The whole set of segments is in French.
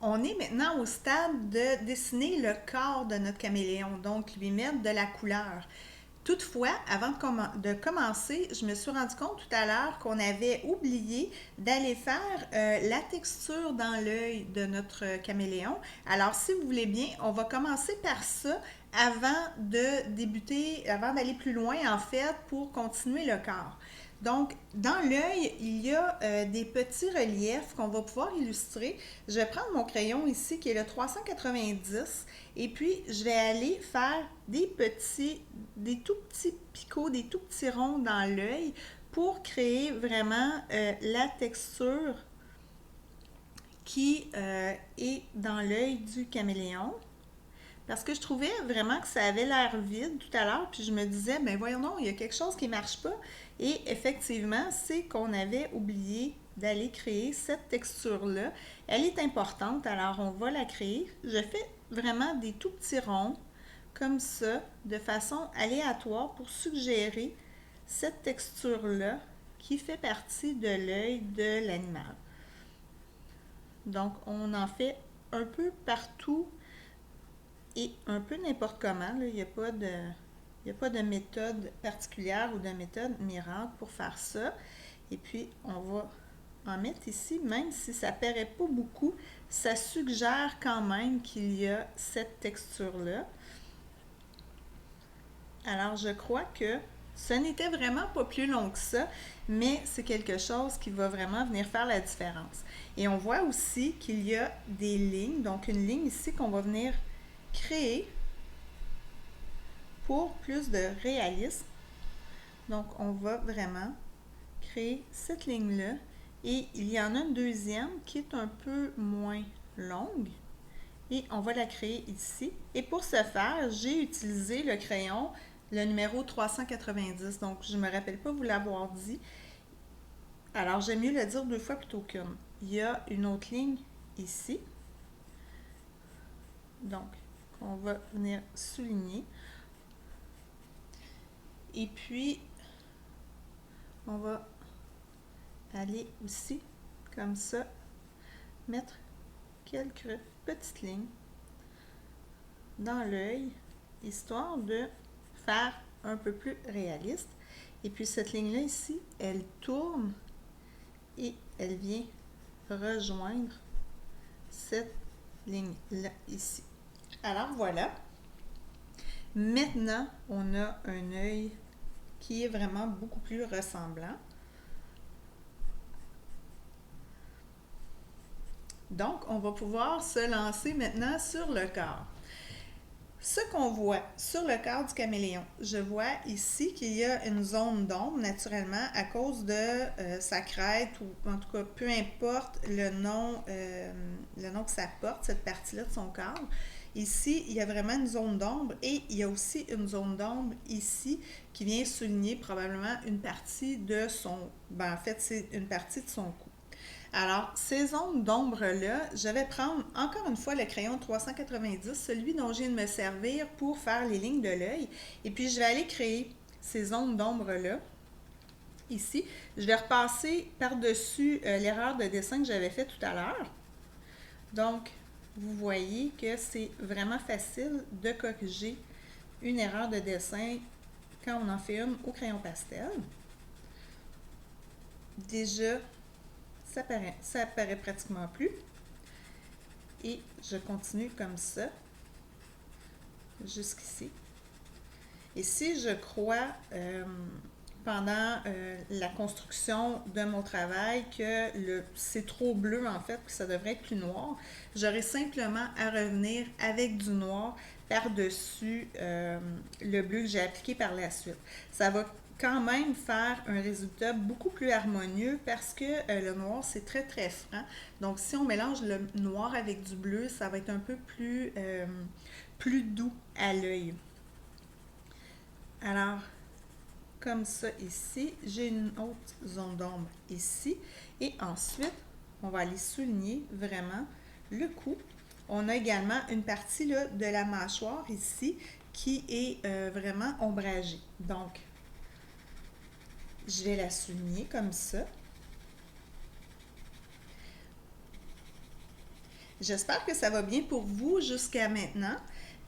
On est maintenant au stade de dessiner le corps de notre caméléon, donc lui mettre de la couleur. Toutefois, avant de commencer, je me suis rendu compte tout à l'heure qu'on avait oublié d'aller faire la texture dans l'œil de notre caméléon. Alors, si vous voulez bien, on va commencer par ça avant de débuter, avant d'aller plus loin en fait, pour continuer le corps. Donc, dans l'œil, il y a des petits reliefs qu'on va pouvoir illustrer. Je vais prendre mon crayon ici qui est le 390 et puis je vais aller faire des tout petits picots, des tout petits ronds dans l'œil pour créer vraiment la texture qui est dans l'œil du caméléon. Parce que je trouvais vraiment que ça avait l'air vide tout à l'heure, puis je me disais, ben voyons non, il y a quelque chose qui ne marche pas. Et effectivement, c'est qu'on avait oublié d'aller créer cette texture-là. Elle est importante, alors on va la créer. Je fais vraiment des tout petits ronds, comme ça, de façon aléatoire pour suggérer cette texture-là qui fait partie de l'œil de l'animal. Donc, on en fait un peu partout et un peu n'importe comment. Là. Il n'y a pas de méthode particulière ou de méthode miracle pour faire ça. Et puis, on va en mettre ici, même si ça ne paraît pas beaucoup, ça suggère quand même qu'il y a cette texture-là. Alors, je crois que ce n'était vraiment pas plus long que ça, mais c'est quelque chose qui va vraiment venir faire la différence. Et on voit aussi qu'il y a des lignes, donc une ligne ici qu'on va venir créer pour plus de réalisme. Donc, on va vraiment créer cette ligne-là. Et il y en a une deuxième qui est un peu moins longue. Et on va la créer ici. Et pour ce faire, j'ai utilisé le crayon, le numéro 390. Donc, je ne me rappelle pas vous l'avoir dit. Alors, j'aime mieux le dire deux fois plutôt qu'une. Il y a une autre ligne ici. Donc, on va venir souligner. Et puis, on va aller aussi, comme ça, mettre quelques petites lignes dans l'œil, histoire de faire un peu plus réaliste. Et puis cette ligne-là ici, elle tourne et elle vient rejoindre cette ligne-là ici. Alors voilà. Maintenant, on a un œil qui est vraiment beaucoup plus ressemblant. Donc, on va pouvoir se lancer maintenant sur le corps. Ce qu'on voit sur le corps du caméléon, je vois ici qu'il y a une zone d'ombre naturellement à cause de sa crête ou en tout cas peu importe le nom que ça porte, cette partie-là de son corps. Ici, il y a vraiment une zone d'ombre et il y a aussi une zone d'ombre ici qui vient souligner probablement une partie de son... en fait, c'est une partie de son cou. Alors, ces zones d'ombre-là, je vais prendre encore une fois le crayon 390, celui dont je viens de me servir pour faire les lignes de l'œil. Et puis, je vais aller créer ces zones d'ombre-là. Ici, je vais repasser par-dessus l'erreur de dessin que j'avais fait tout à l'heure. Donc, vous voyez que c'est vraiment facile de corriger une erreur de dessin quand on en fait une au crayon pastel. Déjà, ça apparaît pratiquement plus. Et je continue comme ça, jusqu'ici. Et si je crois, pendant la construction de mon travail, que c'est trop bleu en fait, que ça devrait être plus noir, j'aurai simplement à revenir avec du noir par-dessus le bleu que j'ai appliqué par la suite. Ça va quand même faire un résultat beaucoup plus harmonieux parce que le noir c'est très très franc. Donc si on mélange le noir avec du bleu, ça va être un peu plus doux à l'œil. Alors, comme ça ici, j'ai une autre zone d'ombre ici. Et ensuite, on va aller souligner vraiment le cou. On a également une partie là, de la mâchoire ici qui est vraiment ombragée. Donc, je vais la souligner comme ça. J'espère que ça va bien pour vous jusqu'à maintenant.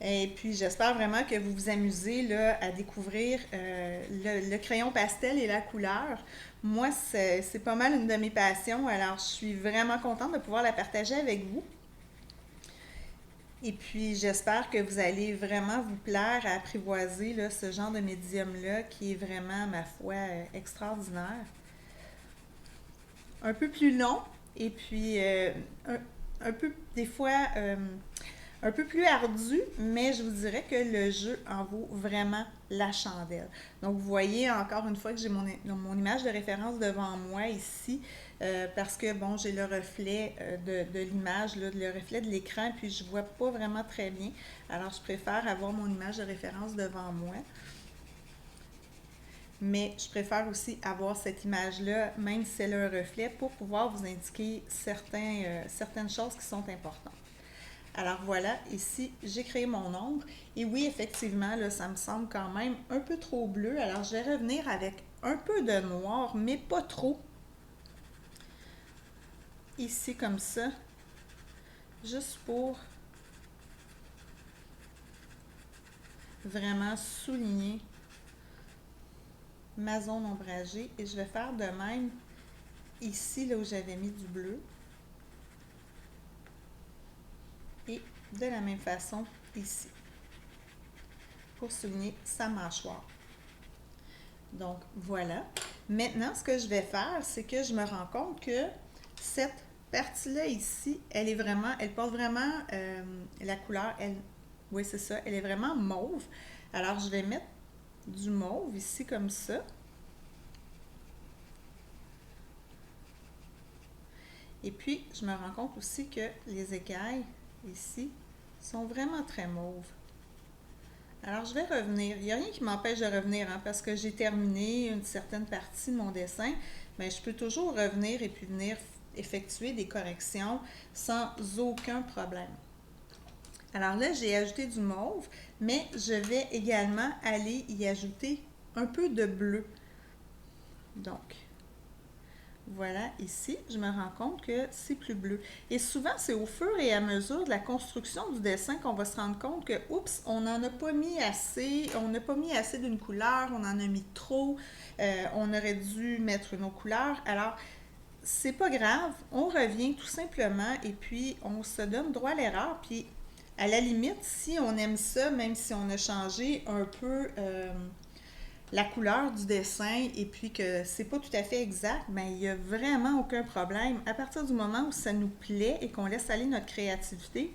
Et puis, j'espère vraiment que vous vous amusez là, à découvrir le crayon pastel et la couleur. Moi, c'est pas mal une de mes passions, alors je suis vraiment contente de pouvoir la partager avec vous. Et puis, j'espère que vous allez vraiment vous plaire à apprivoiser là, ce genre de médium-là qui est vraiment, ma foi, extraordinaire. Un peu plus long et puis un peu, des fois, un peu plus ardu, mais je vous dirais que le jeu en vaut vraiment la chandelle. Donc, vous voyez encore une fois que j'ai mon image de référence devant moi ici, parce que, bon, j'ai le reflet de l'image, le reflet de l'écran, puis je vois pas vraiment très bien. Alors, je préfère avoir mon image de référence devant moi. Mais je préfère aussi avoir cette image-là, même si elle a un reflet, pour pouvoir vous indiquer certaines choses qui sont importantes. Alors voilà, ici, j'ai créé mon ombre. Et oui, effectivement, là, ça me semble quand même un peu trop bleu. Alors, je vais revenir avec un peu de noir, mais pas trop. Ici, comme ça, juste pour vraiment souligner ma zone ombragée. Et je vais faire de même ici, là où j'avais mis du bleu. Et de la même façon ici, pour souligner sa mâchoire. Donc, voilà. Maintenant, ce que je vais faire, c'est que je me rends compte que cette partie-là ici, elle porte vraiment la couleur, oui, c'est ça, elle est vraiment mauve. Alors, je vais mettre du mauve ici comme ça. Et puis, je me rends compte aussi que les écailles ici sont vraiment très mauves. Alors, je vais revenir. Il n'y a rien qui m'empêche de revenir, hein, parce que j'ai terminé une certaine partie de mon dessin, mais je peux toujours revenir et puis venir effectuer des corrections sans aucun problème. Alors là, j'ai ajouté du mauve, mais je vais également aller y ajouter un peu de bleu. Donc, voilà, ici, je me rends compte que c'est plus bleu. Et souvent, c'est au fur et à mesure de la construction du dessin qu'on va se rendre compte que, oups, on n'en a pas mis assez, on n'a pas mis assez d'une couleur, on en a mis trop, on aurait dû mettre une autre couleur. Alors, c'est pas grave, on revient tout simplement et puis on se donne droit à l'erreur. Puis, à la limite, si on aime ça, même si on a changé un peu la couleur du dessin et puis que c'est pas tout à fait exact, ben il n'y a vraiment aucun problème. À partir du moment où ça nous plaît et qu'on laisse aller notre créativité,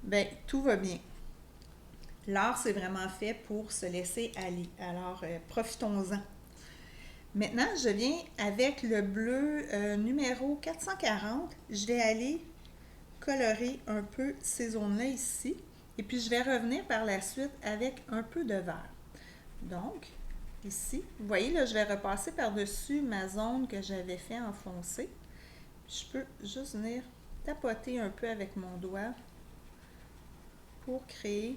ben tout va bien. L'art, c'est vraiment fait pour se laisser aller. Alors, profitons-en. Maintenant, je viens avec le bleu numéro 440. Je vais aller colorer un peu ces zones-là ici. Et puis, je vais revenir par la suite avec un peu de vert. Donc, ici, vous voyez, là, je vais repasser par-dessus ma zone que j'avais fait enfoncer. Je peux juste venir tapoter un peu avec mon doigt pour créer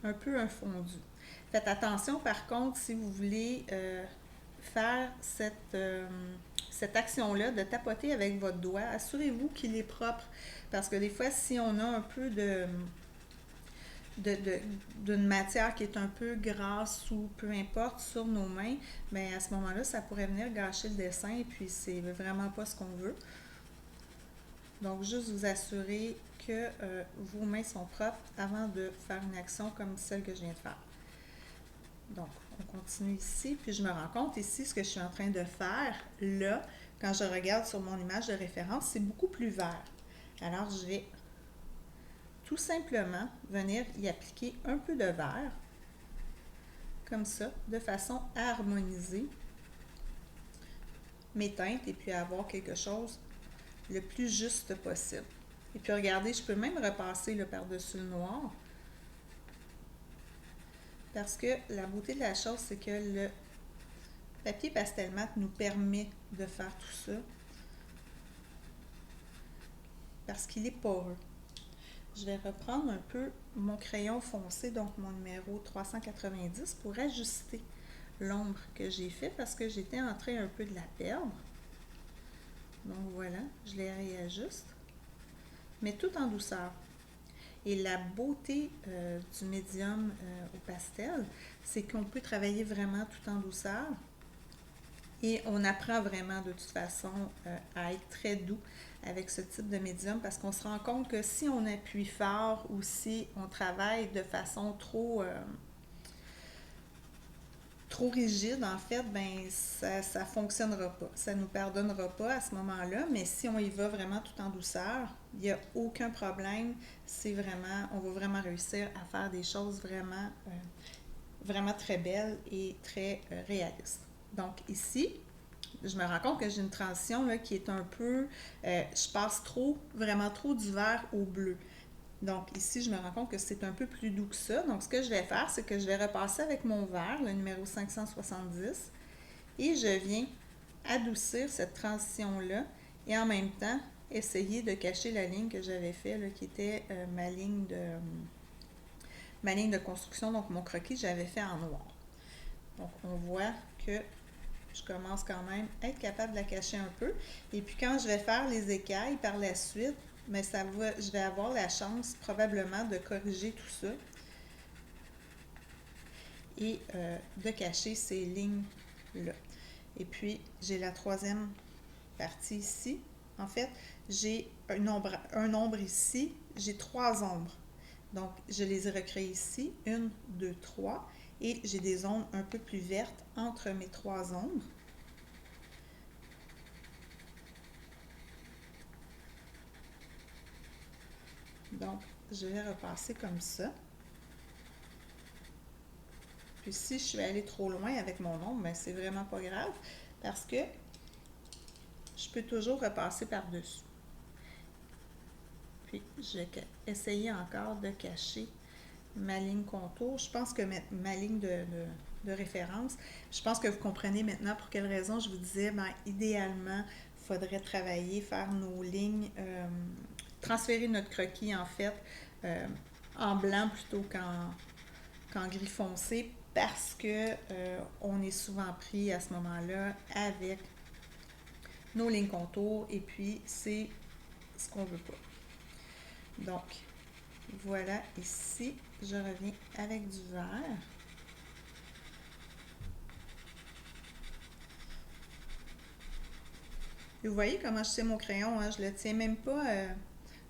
un peu un fondu. Faites attention, par contre, si vous voulez faire cette action-là, de tapoter avec votre doigt, assurez-vous qu'il est propre. Parce que des fois, si on a un peu d'une matière qui est un peu grasse ou peu importe sur nos mains, bien à ce moment-là, ça pourrait venir gâcher le dessin et puis c'est vraiment pas ce qu'on veut. Donc, juste vous assurer que vos mains sont propres avant de faire une action comme celle que je viens de faire. Donc, on continue ici, puis je me rends compte ici, ce que je suis en train de faire, là, quand je regarde sur mon image de référence, c'est beaucoup plus vert. Alors, je vais tout simplement venir y appliquer un peu de vert, comme ça, de façon à harmoniser mes teintes et puis à avoir quelque chose le plus juste possible. Et puis regardez, je peux même repasser là, par-dessus le noir, parce que la beauté de la chose, c'est que le papier pastel mat nous permet de faire tout ça, parce qu'il est poreux. Je vais reprendre un peu mon crayon foncé, donc mon numéro 390, pour ajuster l'ombre que j'ai fait parce que j'étais en train un peu de la perdre. Donc voilà, je les réajuste. mais tout en douceur. Et la beauté du médium au pastel, c'est qu'on peut travailler vraiment tout en douceur. Et on apprend vraiment de toute façon à être très doux avec ce type de médium parce qu'on se rend compte que si on appuie fort ou si on travaille de façon trop rigide, en fait, ben ça ne fonctionnera pas. Ça ne nous pardonnera pas à ce moment-là, mais si on y va vraiment tout en douceur, il n'y a aucun problème. C'est vraiment, on va vraiment réussir à faire des choses vraiment très belles et très réalistes. Donc ici, je me rends compte que j'ai une transition là, qui est un peu... je passe vraiment trop du vert au bleu. Donc ici, je me rends compte que c'est un peu plus doux que ça. Donc ce que je vais faire, c'est que je vais repasser avec mon vert, le numéro 570, et je viens adoucir cette transition-là et en même temps essayer de cacher la ligne que j'avais faite, là, qui était ma ligne de construction, donc mon croquis, j'avais fait en noir. Donc on voit que je commence quand même à être capable de la cacher un peu. Et puis quand je vais faire les écailles par la suite, mais je vais avoir la chance probablement de corriger tout ça et de cacher ces lignes-là. Et puis j'ai la troisième partie ici. En fait, j'ai un ombre ici, j'ai 3 ombres. Donc, je les ai recréées ici, 1, 2, 3, et j'ai des zones un peu plus vertes entre mes 3 ombres. Donc, je vais repasser comme ça. Puis si je suis allée trop loin avec mon ombre, ben c'est vraiment pas grave parce que je peux toujours repasser par-dessus. Puis, je vais essayer encore de cacher ma ligne contour. Je pense que ma ligne de référence, je pense que vous comprenez maintenant pour quelle raison je vous disais, ben, idéalement, il faudrait travailler, faire nos lignes, transférer notre croquis en fait en blanc plutôt qu'en gris foncé parce que on est souvent pris à ce moment-là avec nos lignes contours et puis c'est ce qu'on veut pas. Donc, voilà, ici, je reviens avec du vert. Et vous voyez comment je tiens mon crayon, hein? Je le tiens même pas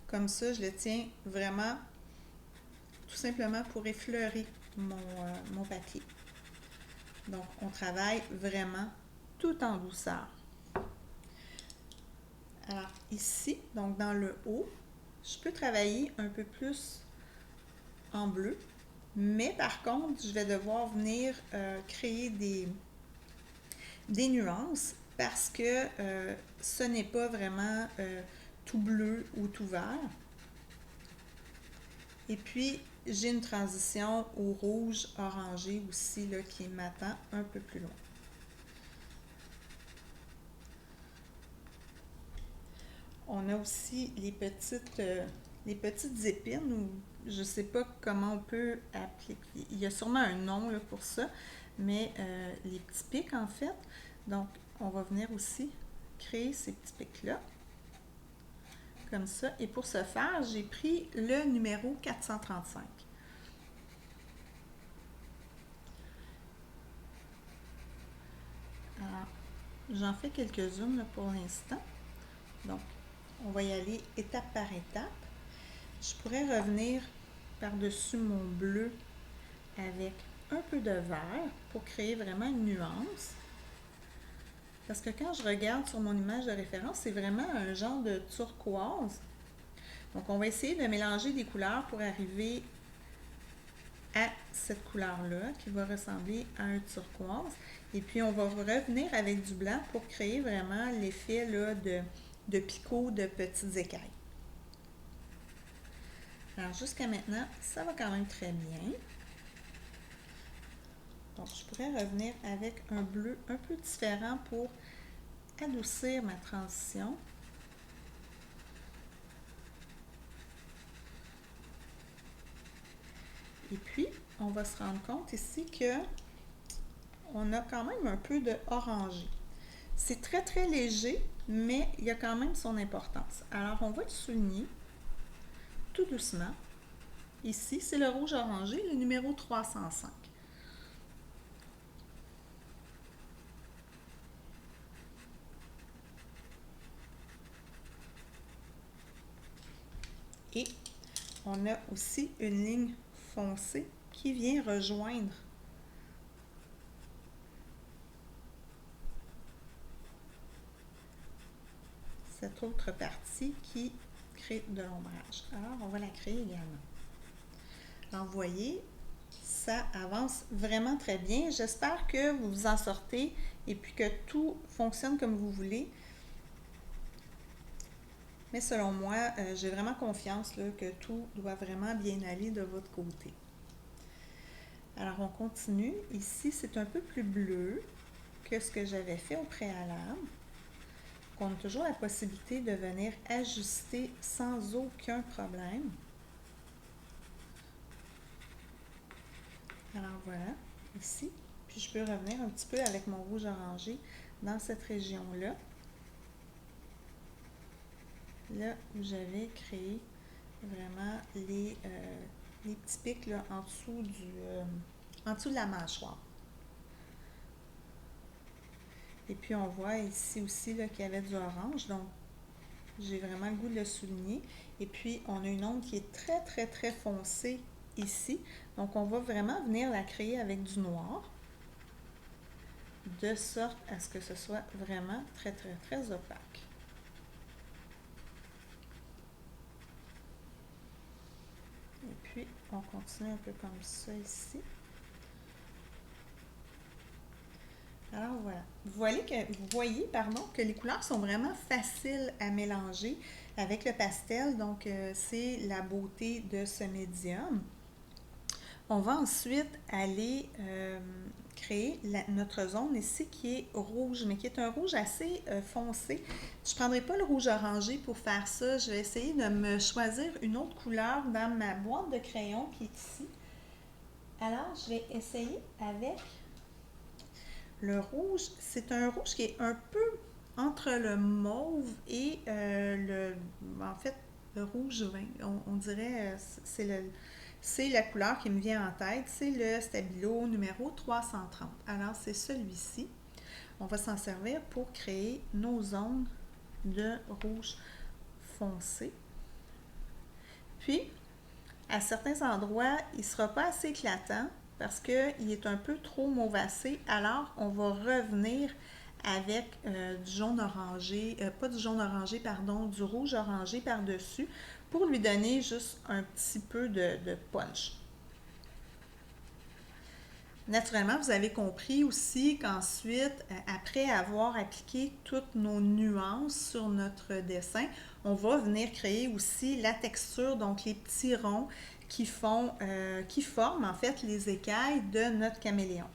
comme ça, je le tiens vraiment tout simplement pour effleurer mon papier. Donc, on travaille vraiment tout en douceur. Alors, ici, donc dans le haut, je peux travailler un peu plus en bleu, mais par contre, je vais devoir venir créer des nuances parce que ce n'est pas vraiment tout bleu ou tout vert. Et puis, j'ai une transition au rouge orangé aussi là, qui m'attend un peu plus loin. On a aussi les petites épines, ou je ne sais pas comment on peut appeler. Il y a sûrement un nom là, pour ça, mais les petits pics en fait. Donc, on va venir aussi créer ces petits pics-là. Comme ça. Et pour ce faire, j'ai pris le numéro 435. Alors, j'en fais quelques-unes pour l'instant. Donc, on va y aller étape par étape. Je pourrais revenir par-dessus mon bleu avec un peu de vert pour créer vraiment une nuance. Parce que quand je regarde sur mon image de référence, c'est vraiment un genre de turquoise. Donc, on va essayer de mélanger des couleurs pour arriver à cette couleur-là qui va ressembler à un turquoise. Et puis, on va revenir avec du blanc pour créer vraiment l'effet là, de picot de petites écailles. Alors, jusqu'à maintenant, ça va quand même très bien. Donc, je pourrais revenir avec un bleu un peu différent pour adoucir ma transition. Et puis, on va se rendre compte ici que on a quand même un peu de orangé. C'est très, très léger, mais il y a quand même son importance. Alors, on va le souligner. tout doucement. Ici, c'est le rouge orangé, le numéro 305. Et on a aussi une ligne foncée qui vient rejoindre cette autre partie qui crée de l'ombrage. Alors, on va la créer également. Alors, vous voyez, ça avance vraiment très bien. J'espère que vous vous en sortez et puis que tout fonctionne comme vous voulez. Mais selon moi, j'ai vraiment confiance là, que tout doit vraiment bien aller de votre côté. Alors, on continue. Ici, c'est un peu plus bleu que ce que j'avais fait au préalable. On a toujours la possibilité de venir ajuster sans aucun problème. Alors voilà, ici. Puis je peux revenir un petit peu avec mon rouge orangé dans cette région-là. Là où j'avais créé vraiment les petits pics là, en dessous de la mâchoire. Et puis on voit ici aussi qu'il y avait du orange, donc j'ai vraiment le goût de le souligner. Et puis on a une ombre qui est très très très foncée ici, donc on va vraiment venir la créer avec du noir, de sorte à ce que ce soit vraiment très très très opaque. Et puis on continue un peu comme ça ici. Alors voilà, vous voyez que les couleurs sont vraiment faciles à mélanger avec le pastel, donc c'est la beauté de ce médium. On va ensuite aller créer notre zone ici qui est rouge, mais qui est un rouge assez foncé. Je ne prendrai pas le rouge orangé pour faire ça, je vais essayer de me choisir une autre couleur dans ma boîte de crayons qui est ici. Alors, je vais essayer avec le rouge. C'est un rouge qui est un peu entre le mauve et en fait, le rouge vin. On dirait, c'est la couleur qui me vient en tête. C'est le Stabilo numéro 330. Alors, c'est celui-ci. On va s'en servir pour créer nos zones de rouge foncé. Puis, à certains endroits, il ne sera pas assez éclatant parce qu'il est un peu trop mauvacé. Alors, on va revenir avec du jaune orangé, pas du jaune orangé, pardon, du rouge orangé par-dessus pour lui donner juste un petit peu de punch. Naturellement, vous avez compris aussi qu'ensuite, après avoir appliqué toutes nos nuances sur notre dessin, on va venir créer aussi la texture, donc les petits ronds qui forment en fait les écailles de notre caméléon.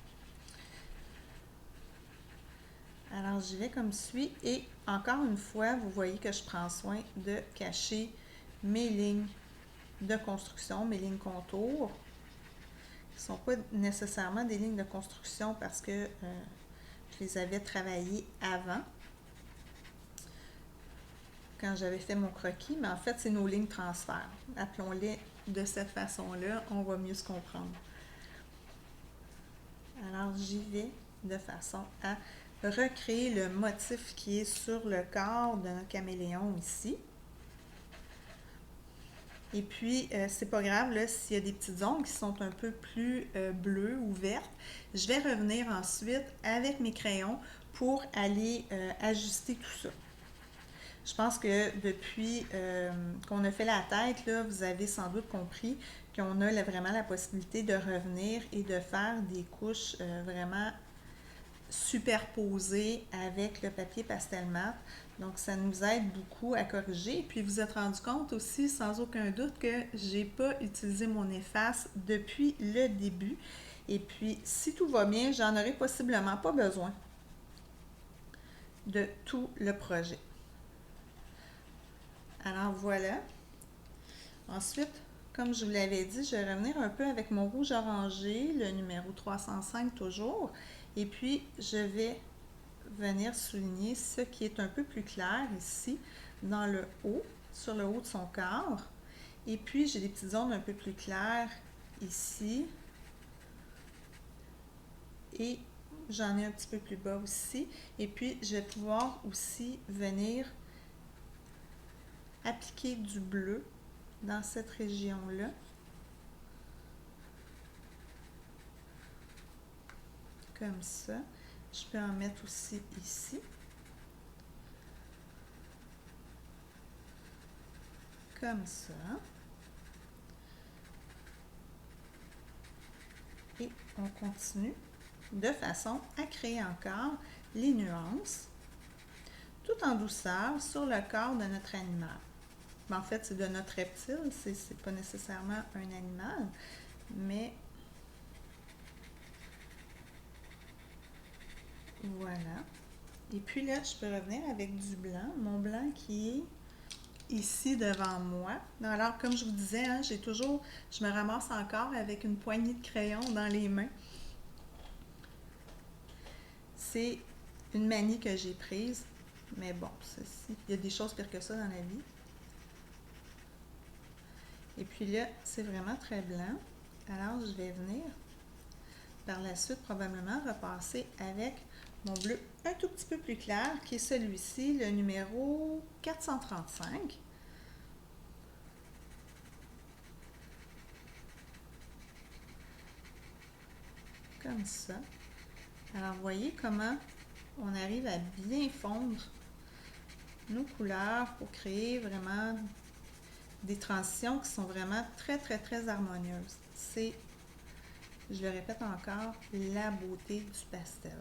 Alors, j'y vais comme suit et encore une fois, vous voyez que je prends soin de cacher mes lignes de construction, mes lignes contours. Ce ne sont pas nécessairement des lignes de construction parce que je les avais travaillées avant, quand j'avais fait mon croquis, mais en fait, c'est nos lignes transfert. Appelons-les de cette façon-là, on va mieux se comprendre. Alors, j'y vais de façon à recréer le motif qui est sur le corps d'un caméléon ici. Et puis, c'est pas grave là, s'il y a des petites ongles qui sont un peu plus bleues ou vertes. Je vais revenir ensuite avec mes crayons pour aller ajuster tout ça. Je pense que depuis qu'on a fait la tête, là, vous avez sans doute compris qu'on a vraiment la possibilité de revenir et de faire des couches vraiment superposées avec le papier pastel mat. Donc, ça nous aide beaucoup à corriger. Puis, vous vous êtes rendu compte aussi, sans aucun doute, que j'ai pas utilisé mon efface depuis le début. Et puis, si tout va bien, j'en aurai possiblement pas besoin de tout le projet. Alors, voilà. Ensuite, comme je vous l'avais dit, je vais revenir un peu avec mon rouge orangé, le numéro 305 toujours. Et puis, je vais venir souligner ce qui est un peu plus clair ici, dans le haut, sur le haut de son corps. Et puis, j'ai des petites zones un peu plus claires ici. Et j'en ai un petit peu plus bas aussi. Et puis, je vais pouvoir aussi venir appliquer du bleu dans cette région-là. Comme ça. Je peux en mettre aussi ici. Comme ça. Et on continue de façon à créer encore les nuances, tout en douceur sur le corps de notre animal. En fait, c'est de notre reptile, c'est pas nécessairement un animal, mais voilà. Et puis là, je peux revenir avec du blanc, mon blanc qui est ici devant moi. Alors, comme je vous disais, hein, je me ramasse encore avec une poignée de crayons dans les mains. C'est une manie que j'ai prise, mais bon, ceci, il y a des choses pires que ça dans la vie. Et puis là, c'est vraiment très blanc. Alors, je vais venir par la suite probablement repasser avec mon bleu un tout petit peu plus clair, qui est celui-ci, le numéro 435. Comme ça. Alors, voyez comment on arrive à bien fondre nos couleurs pour créer vraiment des transitions qui sont vraiment très, très, très harmonieuses. C'est, je le répète encore, la beauté du pastel.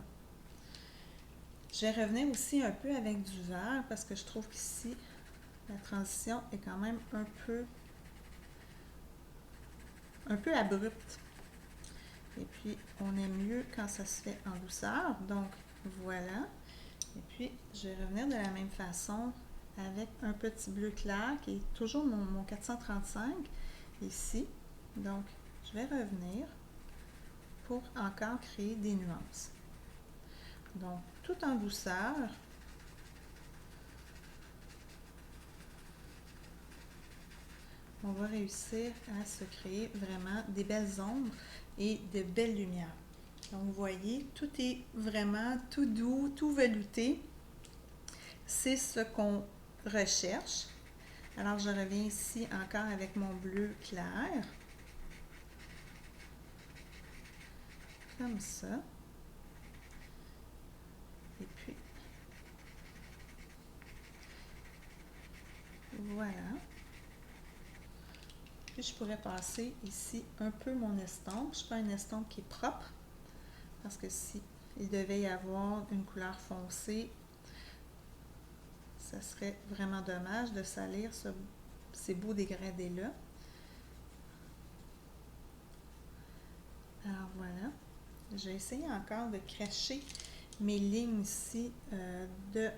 Je vais revenir aussi un peu avec du vert parce que je trouve qu'ici, la transition est quand même un peu abrupte. Et puis, on est mieux quand ça se fait en douceur. Donc, voilà. Et puis, je vais revenir de la même façon avec un petit bleu clair qui est toujours mon 435 ici. Donc, je vais revenir pour encore créer des nuances. Donc, tout en douceur. On va réussir à se créer vraiment des belles ombres et de belles lumières. Donc, vous voyez, tout est vraiment tout doux, tout velouté. C'est ce qu'on recherche. Alors, je reviens ici encore avec mon bleu clair. Comme ça. Et puis, voilà. Puis, je pourrais passer ici un peu mon estompe. Je prends un estompe qui est propre. Parce que si il devait y avoir une couleur foncée, ça serait vraiment dommage de salir ces beaux dégradés-là. Alors voilà, je vais essayer encore de cacher mes lignes ici de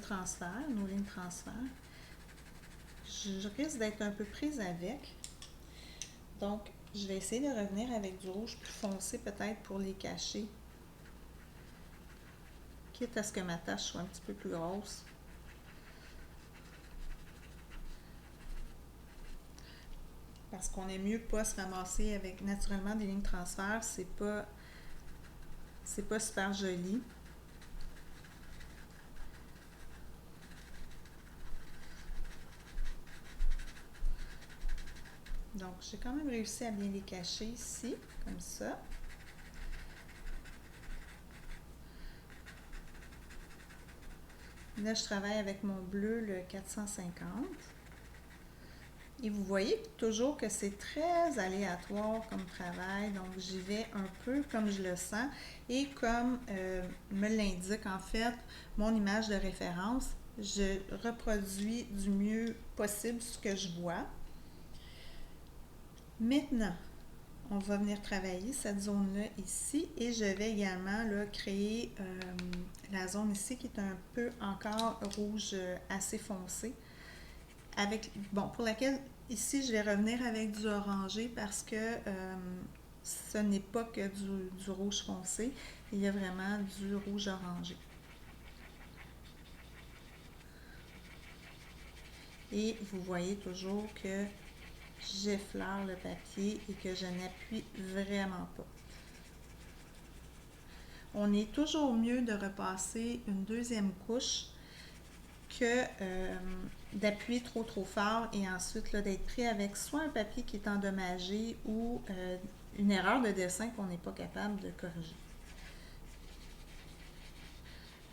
transfert, nos lignes de transfert. Je risque d'être un peu prise avec. Donc, je vais essayer de revenir avec du rouge plus foncé peut-être pour les cacher. Quitte à ce que ma tâche soit un petit peu plus grosse. Parce qu'on est mieux pas se ramasser avec naturellement des lignes de transfert, c'est pas super joli. Donc, j'ai quand même réussi à bien les cacher ici, comme ça. Là, je travaille avec mon bleu, le 450. Et vous voyez toujours que c'est très aléatoire comme travail. Donc, j'y vais un peu comme je le sens. Et comme me l'indique en fait mon image de référence, je reproduis du mieux possible ce que je vois. Maintenant, on va venir travailler cette zone-là ici et je vais également là, créer la zone ici qui est un peu encore rouge assez foncé. Pour laquelle ici je vais revenir avec du orangé parce que ce n'est pas que du rouge foncé, il y a vraiment du rouge orangé. Et vous voyez toujours que j'effleure le papier et que je n'appuie vraiment pas. On est toujours mieux de repasser une deuxième couche que d'appuyer trop fort et ensuite d'être pris avec soit un papier qui est endommagé ou une erreur de dessin qu'on n'est pas capable de corriger.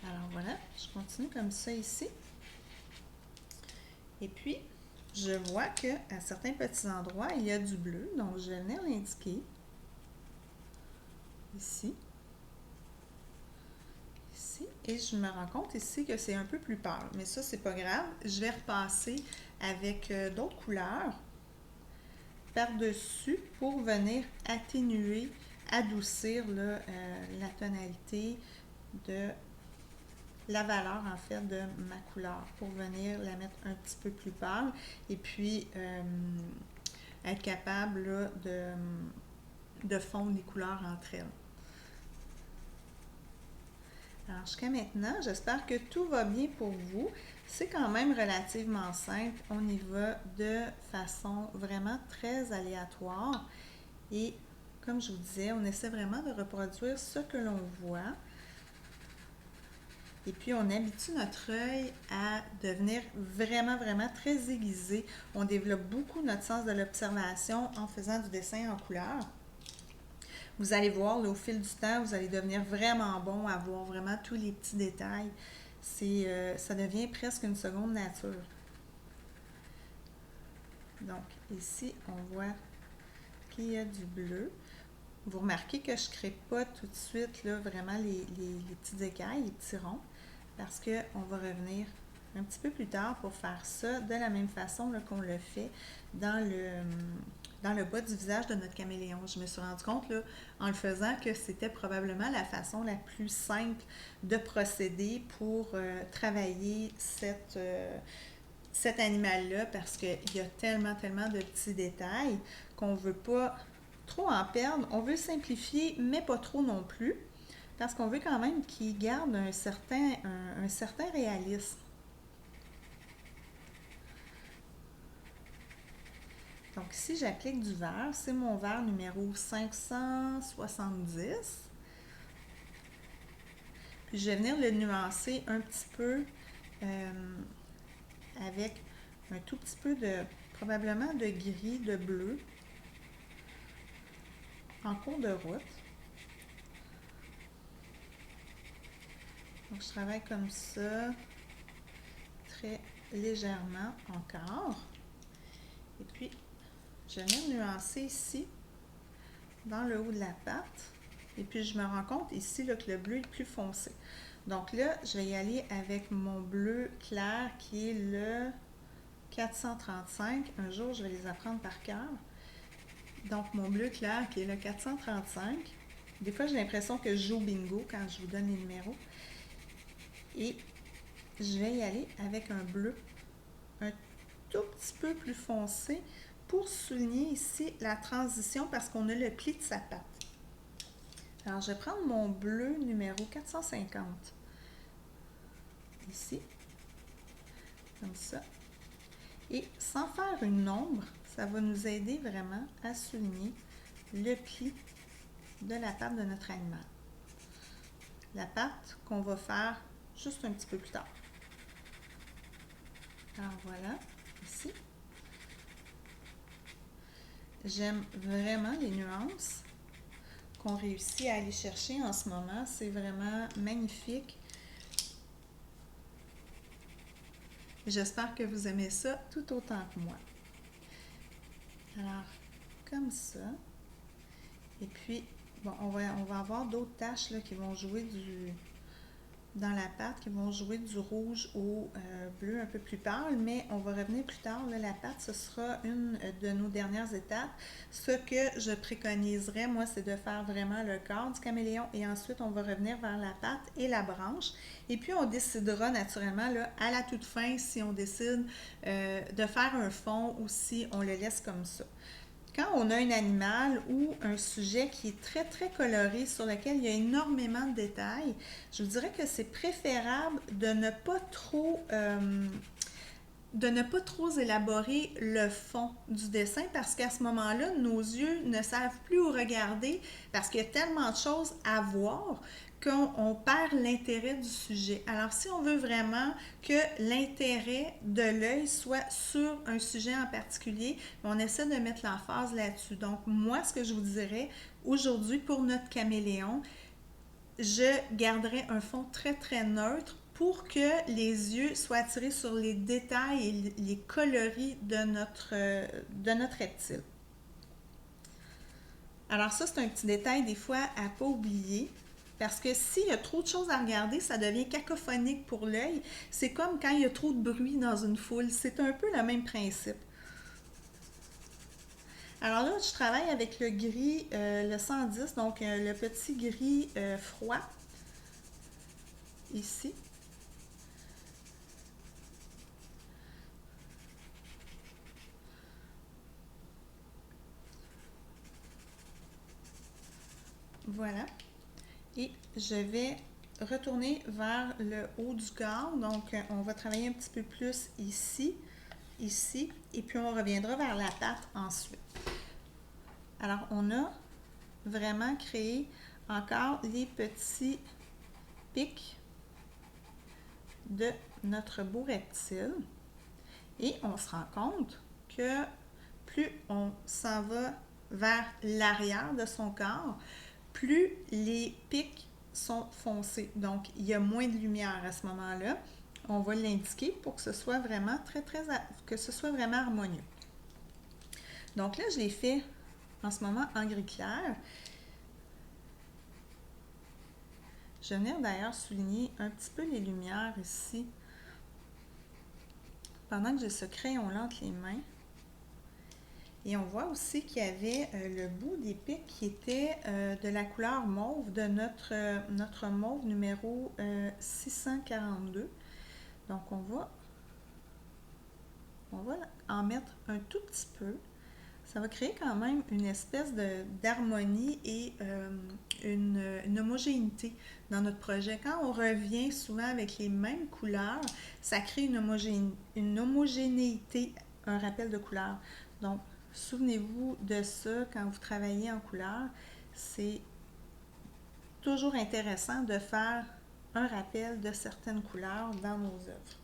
Alors voilà, je continue comme ça ici. Et puis, je vois qu'à certains petits endroits, il y a du bleu, donc je vais venir l'indiquer ici. Et je me rends compte ici que c'est un peu plus pâle, mais ça, c'est pas grave. Je vais repasser avec d'autres couleurs par-dessus pour venir atténuer, adoucir la tonalité de la valeur, en fait, de ma couleur pour venir la mettre un petit peu plus pâle et puis être capable là, de fondre les couleurs entre elles. Alors, jusqu'à maintenant, j'espère que tout va bien pour vous. C'est quand même relativement simple. On y va de façon vraiment très aléatoire. Et comme je vous disais, on essaie vraiment de reproduire ce que l'on voit. Et puis, on habitue notre œil à devenir vraiment très aiguisé. On développe beaucoup notre sens de l'observation en faisant du dessin en couleur. Vous allez voir, là, au fil du temps, vous allez devenir vraiment bon à voir vraiment tous les petits détails. Ça devient presque une seconde nature. Donc, ici, on voit qu'il y a du bleu. Vous remarquez que je ne crée pas tout de suite là, vraiment les petits écailles, les petits ronds, parce qu'on va revenir un petit peu plus tard pour faire ça de la même façon qu'on le fait dans le bas du visage de notre caméléon. Je me suis rendu compte là, en le faisant que c'était probablement la façon la plus simple de procéder pour travailler cet animal-là parce qu'il y a tellement de petits détails qu'on ne veut pas trop en perdre. On veut simplifier, mais pas trop non plus, parce qu'on veut quand même qu'il garde un certain réalisme. Donc ici, j'applique du vert. C'est mon vert numéro 570. Puis je vais venir le nuancer un petit peu avec un tout petit peu probablement de gris, de bleu en cours de route. Donc je travaille comme ça, très légèrement encore. Et puis, je viens nuancer ici, dans le haut de la patte. Et puis, je me rends compte ici là, que le bleu est plus foncé. Donc là, je vais y aller avec mon bleu clair qui est le 435. Un jour, je vais les apprendre par cœur. Donc, mon bleu clair qui est le 435. Des fois, j'ai l'impression que je joue au bingo quand je vous donne les numéros. Et je vais y aller avec un bleu un tout petit peu plus foncé pour souligner ici la transition parce qu'on a le pli de sa patte. Alors, je vais prendre mon bleu numéro 450. Ici. Comme ça. Et sans faire une ombre, ça va nous aider vraiment à souligner le pli de la patte de notre animal. La patte qu'on va faire juste un petit peu plus tard. Alors voilà, ici. J'aime vraiment les nuances qu'on réussit à aller chercher en ce moment. C'est vraiment magnifique. J'espère que vous aimez ça tout autant que moi. Alors, comme ça. Et puis, bon, on va avoir d'autres taches là, qui vont jouer dans la pâte, qui vont jouer du rouge au bleu un peu plus pâle, mais on va revenir plus tard. Là, la pâte, ce sera une de nos dernières étapes. Ce que je préconiserais, moi, c'est de faire vraiment le corps du caméléon et ensuite, on va revenir vers la pâte et la branche. Et puis, on décidera naturellement, là, à la toute fin, si on décide de faire un fond ou si on le laisse comme ça. Quand on a un animal ou un sujet qui est très coloré, sur lequel il y a énormément de détails, je vous dirais que c'est préférable de ne pas trop de ne pas trop élaborer le fond du dessin parce qu'à ce moment-là, nos yeux ne savent plus où regarder parce qu'il y a tellement de choses à voir qu'on perd l'intérêt du sujet. Alors, si on veut vraiment que l'intérêt de l'œil soit sur un sujet en particulier, on essaie de mettre l'emphase là-dessus. Donc, moi, ce que je vous dirais aujourd'hui pour notre caméléon, je garderai un fond très, très neutre pour que les yeux soient attirés sur les détails et les coloris de notre reptile. Alors ça, c'est un petit détail des fois à ne pas oublier. Parce que s'il y a trop de choses à regarder, ça devient cacophonique pour l'œil. C'est comme quand il y a trop de bruit dans une foule. C'est un peu le même principe. Alors là, je travaille avec le gris, le 110, donc le petit gris froid, ici. Voilà. Et je vais retourner vers le haut du corps. Donc, on va travailler un petit peu plus ici, ici, et puis on reviendra vers la patte ensuite. Alors, on a vraiment créé encore les petits pics de notre beau reptile. Et on se rend compte que plus on s'en va vers l'arrière de son corps, plus les pics sont foncés. Donc, il y a moins de lumière à ce moment-là. On va l'indiquer pour que ce soit vraiment que ce soit vraiment harmonieux. Donc là, je l'ai fait en ce moment en gris clair. Je vais venir d'ailleurs souligner un petit peu les lumières ici pendant que j'ai ce crayon-là entre les mains. Et on voit aussi qu'il y avait le bout des pics qui était de la couleur mauve de notre mauve numéro 642. Donc on va en mettre un tout petit peu. Ça va créer quand même une espèce d'harmonie et une homogénéité dans notre projet. Quand on revient souvent avec les mêmes couleurs, ça crée une homogénéité, un rappel de couleur. Donc, souvenez-vous de ça quand vous travaillez en couleur. C'est toujours intéressant de faire un rappel de certaines couleurs dans nos œuvres.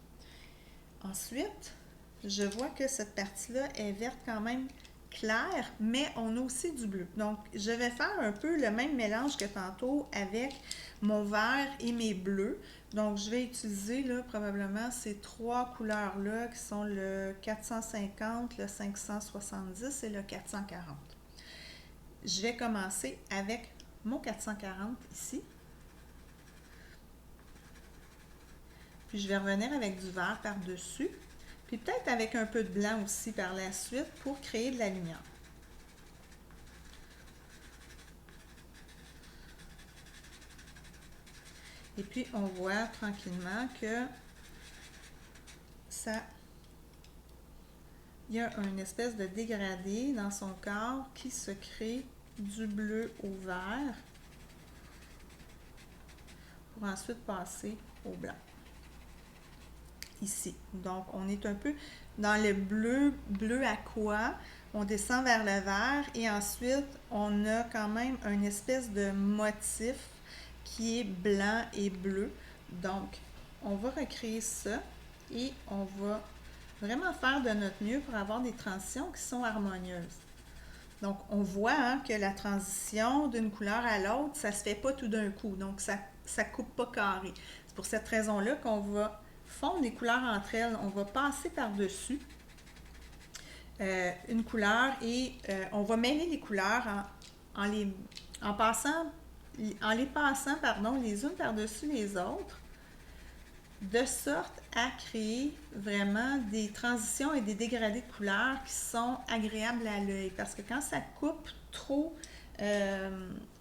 Ensuite, je vois que cette partie-là est verte quand même claire, mais on a aussi du bleu. Donc, je vais faire un peu le même mélange que tantôt avec mon vert et mes bleus. Donc, je vais utiliser là, probablement ces trois couleurs-là qui sont le 450, le 570 et le 440. Je vais commencer avec mon 440 ici. Puis, je vais revenir avec du vert par-dessus. Puis peut-être avec un peu de blanc aussi par la suite pour créer de la lumière. Et puis on voit tranquillement que il y a une espèce de dégradé dans son corps qui se crée du bleu au vert pour ensuite passer au blanc. Ici. Donc, on est un peu dans le bleu aqua. On descend vers le vert et ensuite, on a quand même une espèce de motif qui est blanc et bleu. Donc, on va recréer ça et on va vraiment faire de notre mieux pour avoir des transitions qui sont harmonieuses. Donc, on voit que la transition d'une couleur à l'autre, ça ne se fait pas tout d'un coup. Donc, ça ne coupe pas carré. C'est pour cette raison-là qu'on va fondre les couleurs entre elles. On va passer par-dessus une couleur et on va mêler les couleurs en les passant les unes par-dessus les autres, de sorte à créer vraiment des transitions et des dégradés de couleurs qui sont agréables à l'œil. Parce que quand ça coupe trop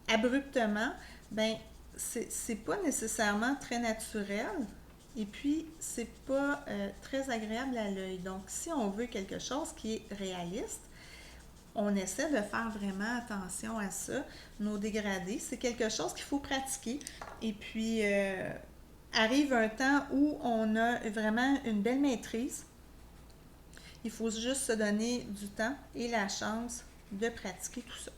abruptement, ben c'est pas nécessairement très naturel. Et puis, c'est pas très agréable à l'œil. Donc, si on veut quelque chose qui est réaliste, on essaie de faire vraiment attention à ça. Nos dégradés, c'est quelque chose qu'il faut pratiquer. Et puis, arrive un temps où on a vraiment une belle maîtrise. Il faut juste se donner du temps et la chance de pratiquer tout ça.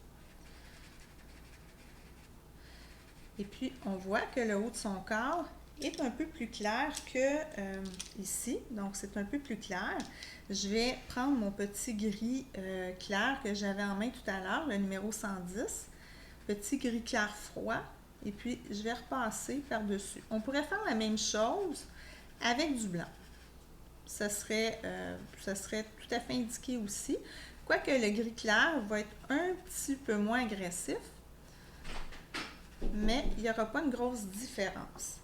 Et puis, on voit que le haut de son corps est un peu plus clair que ici. Donc, c'est un peu plus clair. Je vais prendre mon petit gris clair que j'avais en main tout à l'heure, le numéro 110. Petit gris clair froid. Et puis, je vais repasser par-dessus. On pourrait faire la même chose avec du blanc. Ça serait tout à fait indiqué aussi. Quoique le gris clair va être un petit peu moins agressif, mais il n'y aura pas une grosse différence.